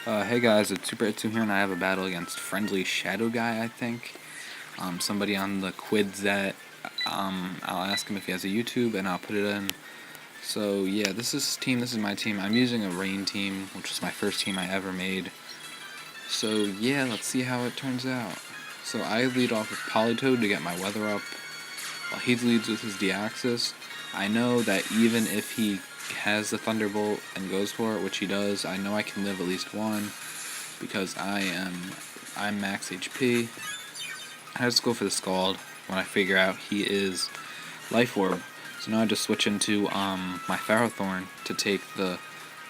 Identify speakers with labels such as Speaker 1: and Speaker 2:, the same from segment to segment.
Speaker 1: Hey guys, it's Super Itsu here, and I have a battle against Friendly Shadow Guy, I think. Somebody on the quid that I'll ask him if he has a YouTube, and I'll put it in. So yeah, this is my team. I'm using a rain team, which is my first team I ever made. So yeah, let's see how it turns out. So I lead off with Polytoad to get my weather up, while he leads with his Deoxys. I know that even if he has the Thunderbolt and goes for it, which he does, I know I can live at least one, because I'm max HP. I just go for the Scald when I figure out he is Life Orb. So now I just switch into my Ferrothorn to take the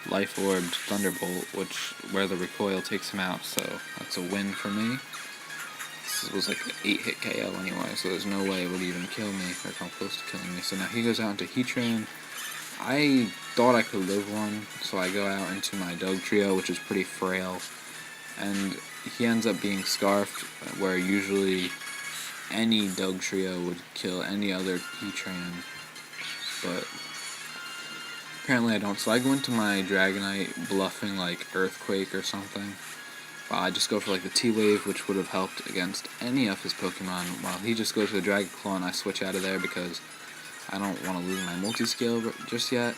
Speaker 1: Life Orbed Thunderbolt, where the recoil takes him out. So that's a win for me. This was like an 8-hit KO anyway, so there's no way it would even kill me or come close to killing me. So now he goes out into Heatran. I thought I could live one, so I go out into my Dugtrio, which is pretty frail. And he ends up being Scarfed, where usually any Dugtrio would kill any other Heatran, but apparently I don't. So I go into my Dragonite bluffing like Earthquake or something. Well, I just go for like the T-Wave, which would have helped against any of his Pokemon, while he just goes for the Dragon Claw, and I switch out of there because I don't want to lose my multi-scale just yet.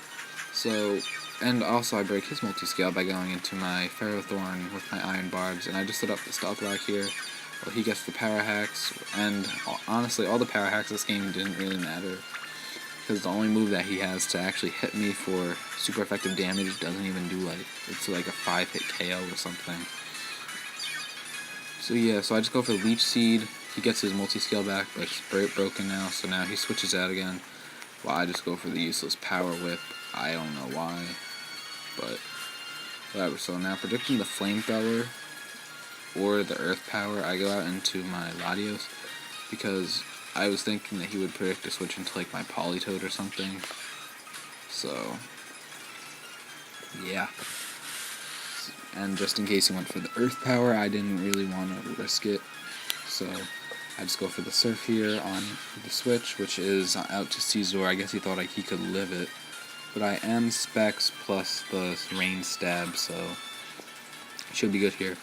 Speaker 1: So, and also I break his multi-scale by going into my Ferrothorn with my Iron Barbs, and I just set up the Stealth Rock here. Well, he gets the Power Hacks, and honestly, all the Power Hacks this game didn't really matter, because the only move that he has to actually hit me for super effective damage doesn't even do it's like a 5-hit KO or something. So yeah, so I just go for Leech Seed. He gets his multi-scale back, but it's broken now, so now he switches out again. Well, I just go for the useless Power Whip. I don't know why, but whatever. So now predicting the Flamethrower or the Earth Power, I go out into my Latios, because I was thinking that he would predict to switch into like my Politoed or something. So yeah. And just in case he went for the Earth Power, I didn't really want to risk it. So I just go for the Surf here on the switch, which is out to Caesar. I guess he thought he could live it. But I am Specs plus the Rain Stab, so it should be good here.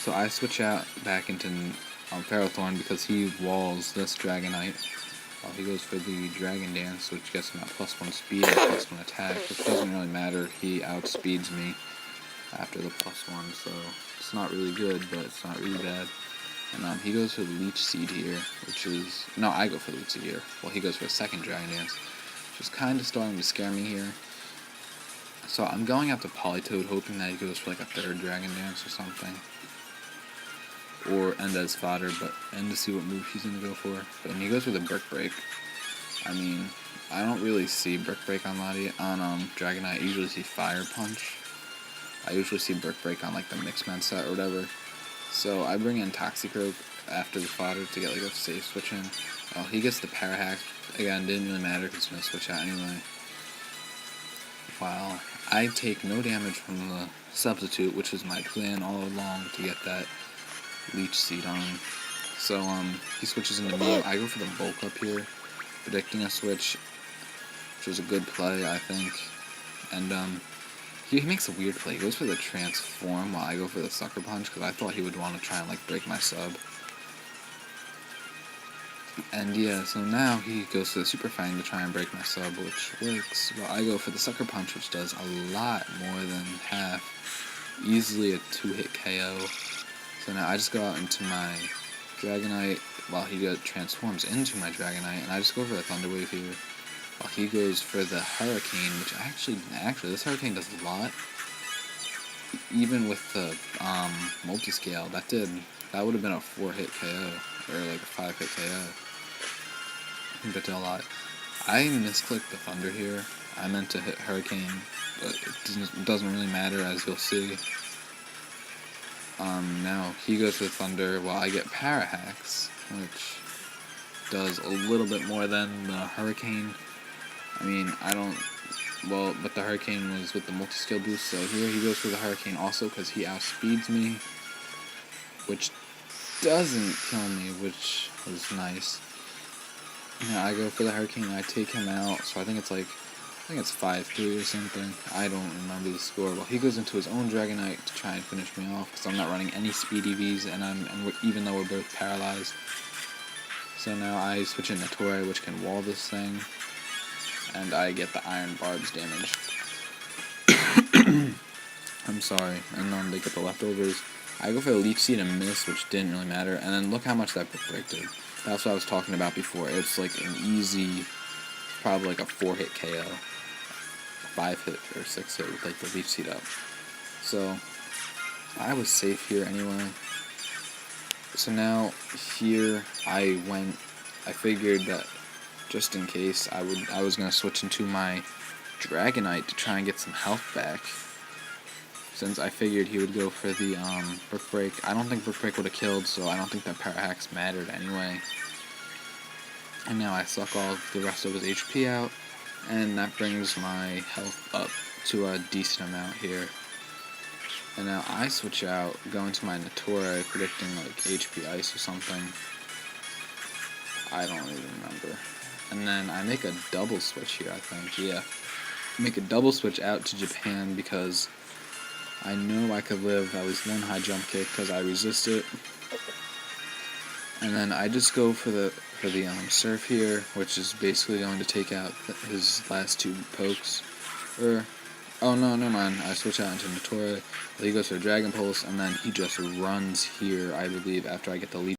Speaker 1: So I switch out back into Ferrothorn because he walls this Dragonite. While he goes for the Dragon Dance, which gets him at +1 speed and +1 attack, which doesn't really matter. He outspeeds me after the +1, so it's not really good, but it's not really bad. And he goes for the Leech Seed here, I go for the Leech Seed here. Well, he goes for a second Dragon Dance, which is kind of starting to scare me here. So I'm going out to Politoed, hoping that he goes for like a third Dragon Dance or something, or end as fodder, and to see what move he's gonna go for. But when he goes for the Brick Break, I mean, I don't really see Brick Break on Dragonite. I usually see Fire Punch. I usually see Brick Break on like the Mixman set or whatever. So I bring in Toxicroak after the fodder to get like a safe switch in. Well, he gets the Power Hack. Again, didn't really matter because he's going to switch out anyway. While I take no damage from the Substitute, which was my plan all along to get that Leech Seed on. So he switches into me. I go for the Bulk Up here, predicting a switch, which was a good play, I think. And he makes a weird play. He goes for the Transform while I go for the Sucker Punch, because I thought he would want to try and like break my sub. And yeah, so now he goes for the Super Fang to try and break my sub, which works. Well, I go for the Sucker Punch, which does a lot more than half. Easily a 2-hit KO. So now I just go out into my Dragonite while he transforms into my Dragonite, and I just go for the Thunder Wave here. While he goes for the Hurricane, which actually this Hurricane does a lot. Even with the multi-scale, that would have been a 4-hit KO, or like a 5-hit KO. I think that did a lot. I misclicked the Thunder here. I meant to hit Hurricane, but it doesn't really matter, as you'll see. Now he goes for Thunder while I get Power Hacks, which does a little bit more than the Hurricane. I mean, but the Hurricane was with the multi-skill boost, so here he goes for the Hurricane also because he outspeeds me, which doesn't kill me, which was nice. Now I go for the Hurricane and I take him out, so I think it's like think it's 5-3 or something. I don't remember the score. Well, he goes into his own Dragonite to try and finish me off because I'm not running any speed EVs, even though we're both paralyzed. So now I switch in Natori, which can wall this thing, and I get the Iron Barbs damage. I'm sorry, and then they get the leftovers. I go for the Leech Seed and miss, which didn't really matter, and then look how much that Brick Break did. That's what I was talking about before. It's like an easy, probably like a 4-hit KO. 5-hit or 6-hit with like the Leech Seed up. So, I was safe here anyway. So now, here, I figured that just in case, I was going to switch into my Dragonite to try and get some health back. Since I figured he would go for the Brick Break. I don't think Brick Break would have killed, so I don't think that Para Hacks mattered anyway. And now I suck all the rest of his HP out, and that brings my health up to a decent amount here. And now I switch out, go into my Natori, predicting like HP Ice or something. I don't even remember. And then I make a double switch here, I think, yeah. Make a double switch out to Japan because I know I could live at least one high jump kick because I resist it. And then I just go for the Surf here, which is basically going to take out his last 2 pokes. Oh no, never mind. I switch out into Natori. He goes for a Dragon Pulse, and then he just runs here, I believe, after I get the lead.